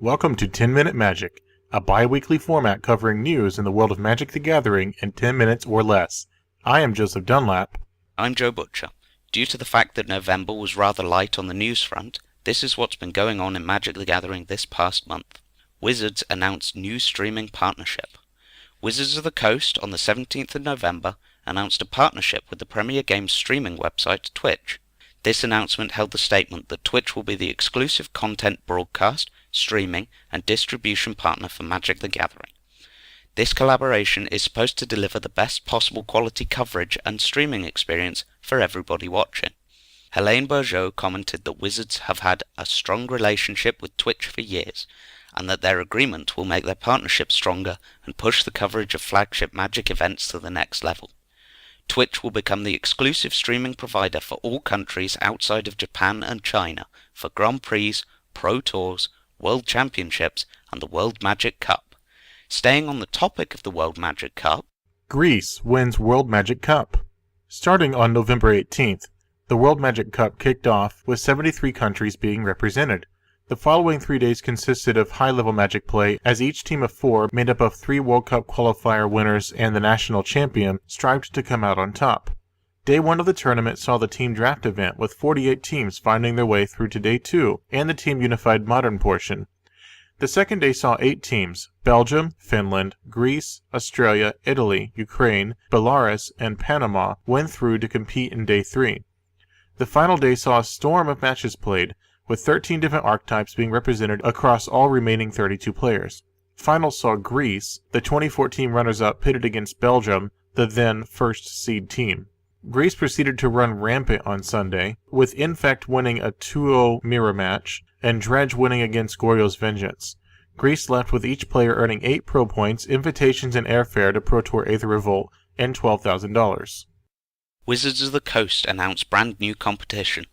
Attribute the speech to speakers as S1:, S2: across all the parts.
S1: Welcome to 10-Minute Magic, a bi-weekly format covering news in the world of Magic the Gathering in 10 minutes or less. I am Joseph Dunlap.
S2: I'm Joe Butcher. Due to the fact that November was rather light on the news front, this is what's been going on in Magic the Gathering this past month. Wizards announced new streaming partnership. Wizards of the Coast on the 17th of November announced a partnership with the Premier Games streaming website Twitch. This announcement held the statement that Twitch will be the exclusive content broadcast, streaming, and distribution partner for Magic the Gathering. This collaboration is supposed to deliver the best possible quality coverage and streaming experience for everybody watching. Helene Bourgeot commented that Wizards have had a strong relationship with Twitch for years, and that their agreement will make their partnership stronger and push the coverage of flagship Magic events to the next level. Twitch will become the exclusive streaming provider for all countries outside of Japan and China for Grand Prix, Pro Tours, World Championships, and the World Magic Cup. Staying on the topic of the World Magic Cup,
S1: Greece wins World Magic Cup. Starting on November 18th, the World Magic Cup kicked off with 73 countries being represented. The following 3 days consisted of high-level Magic play, as each team of 4, made up of 3 World Cup qualifier winners and the national champion, strived to come out on top. Day 1 of the tournament saw the team draft event, with 48 teams finding their way through to Day 2, and the Team Unified Modern portion. The second day saw 8 teams: Belgium, Finland, Greece, Australia, Italy, Ukraine, Belarus, and Panama went through to compete in Day 3. The final day saw a storm of matches played, with 13 different archetypes being represented across all remaining 32 players. Finals saw Greece, the 2014 runners-up, pitted against Belgium, the then first seed team. Greece proceeded to run rampant on Sunday, with Infect winning a 2-0 mirror match, and Dredge winning against Goryo's Vengeance. Greece left with each player earning 8 pro points, invitations, and airfare to Pro Tour Aether Revolt, and $12,000.
S2: Wizards of the Coast announced brand new competition.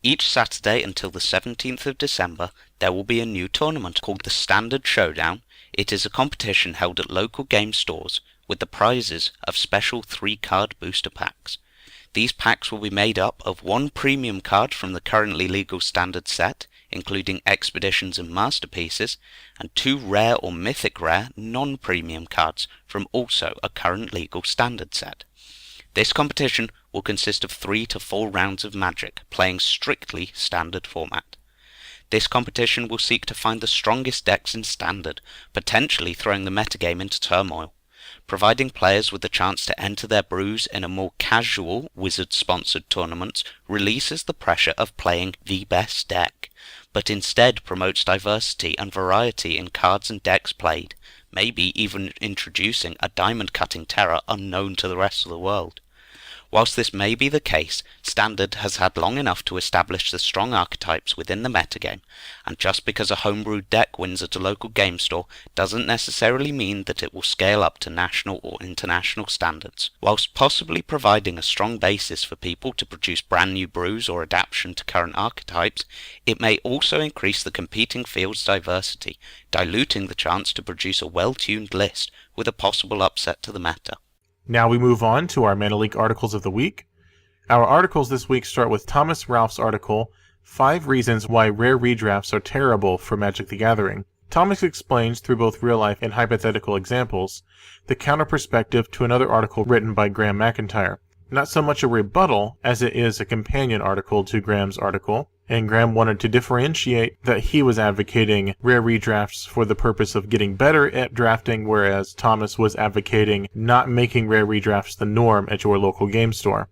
S2: Each Saturday until the 17th of December, there will be a new tournament called the Standard Showdown. It is a competition held at local game stores, with the prizes of special 3-card booster packs. These packs will be made up of 1 premium card from the currently legal standard set, including Expeditions and Masterpieces, and 2 rare or mythic rare non-premium cards from also a current legal standard set. This competition will consist of 3 to 4 rounds of Magic, playing strictly standard format. This competition will seek to find the strongest decks in standard, potentially throwing the metagame into turmoil. Providing players with the chance to enter their brews in a more casual Wizard-sponsored tournament releases the pressure of playing the best deck, but instead promotes diversity and variety in cards and decks played, maybe even introducing a diamond-cutting terror unknown to the rest of the world. Whilst this may be the case, Standard has had long enough to establish the strong archetypes within the metagame, and just because a homebrewed deck wins at a local game store doesn't necessarily mean that it will scale up to national or international standards. Whilst possibly providing a strong basis for people to produce brand new brews or adaptation to current archetypes, it may also increase the competing field's diversity, diluting the chance to produce a well-tuned list with a possible upset to the meta.
S1: Now we move on to our Manaleak articles of the week. Our articles this week start with Thomas Ralph's article, 5 Reasons Why Rare Redrafts Are Terrible for Magic the Gathering. Thomas explains, through both real-life and hypothetical examples, the counter-perspective to another article written by Graham McIntyre. Not so much a rebuttal as it is a companion article to Graham's article, and Graham wanted to differentiate that he was advocating rare redrafts for the purpose of getting better at drafting, whereas Thomas was advocating not making rare redrafts the norm at your local game store.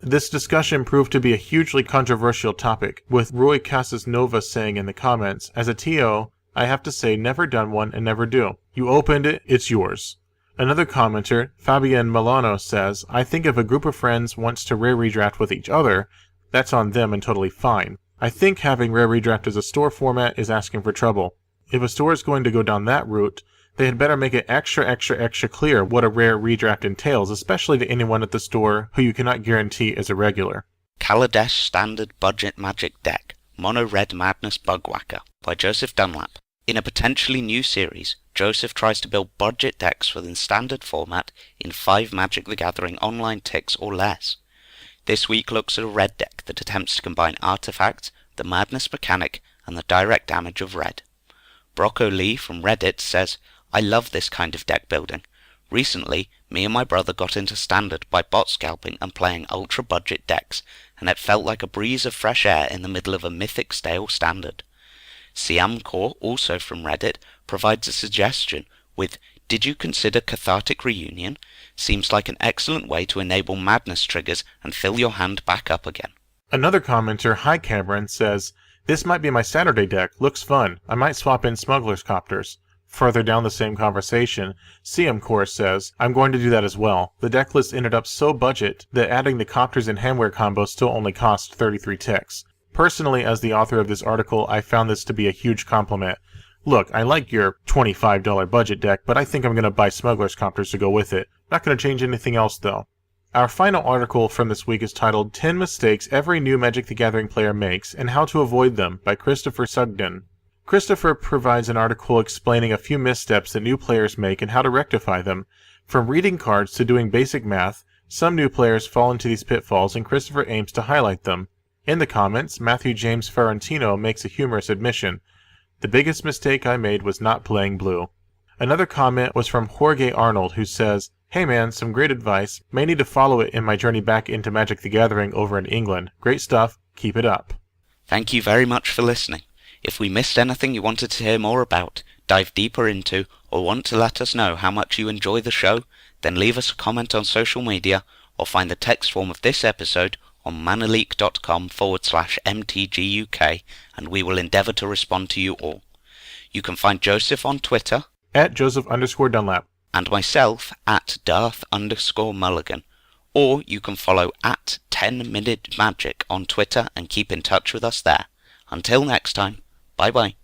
S1: This discussion proved to be a hugely controversial topic, with Roy Casasnova saying in the comments, "As a TO, I have to say never done one and never do. You opened it, it's yours." Another commenter, Fabian Milano, says, "I think if a group of friends wants to rare redraft with each other, that's on them and totally fine. I think having rare redraft as a store format is asking for trouble. If a store is going to go down that route, they had better make it extra clear what a rare redraft entails, especially to anyone at the store who you cannot guarantee is a regular."
S2: Kaladesh Standard Budget Magic Deck, Mono Red Madness Bugwhacker, by Joseph Dunlap. In a potentially new series, Joseph tries to build budget decks for the standard format in 5 Magic the Gathering online ticks or less. This week looks at a red deck that attempts to combine artifacts, the madness mechanic, and the direct damage of red. Brocco Lee from Reddit says, I love this kind of deck building. Recently, me and my brother got into Standard by bot scalping and playing ultra budget decks, and it felt like a breeze of fresh air in the middle of a mythic stale Standard. Siamcore, also from Reddit, provides a suggestion with, did you consider Cathartic Reunion? Seems like an excellent way to enable madness triggers and fill your hand back up again.
S1: Another commenter, Hi Cameron, says, this might be my Saturday deck, looks fun, I might swap in Smuggler's Copters. Further down the same conversation, Siamcore says, I'm going to do that as well. The deck list ended up so budget that adding the Copters and Handwear combo still only cost 33 ticks. Personally, as the author of this article, I found this to be a huge compliment. Look, I like your $25 budget deck, but I think I'm going to buy Smuggler's Copters to go with it. Not going to change anything else though. Our final article from this week is titled 10 Mistakes Every New Magic the Gathering Player Makes and How to Avoid Them by Christopher Sugden. Christopher provides an article explaining a few missteps that new players make and how to rectify them. From reading cards to doing basic math, some new players fall into these pitfalls and Christopher aims to highlight them. In the comments, Matthew James Ferrantino makes a humorous admission. The biggest mistake I made was not playing blue. Another comment was from Jorge Arnold, who says, hey man, some great advice. May need to follow it in my journey back into Magic the Gathering over in England. Great stuff. Keep it up.
S2: Thank you very much for listening. If we missed anything you wanted to hear more about, dive deeper into, or want to let us know how much you enjoy the show, then leave us a comment on social media or find the text form of this episode on manaleak.com/mtgUK, and we will endeavour to respond to you all. You can find Joseph on Twitter
S1: at Joseph_Dunlap
S2: and myself at Darth_Mulligan, or you can follow at 10minute magic on Twitter and keep in touch with us there. Until next time, bye bye.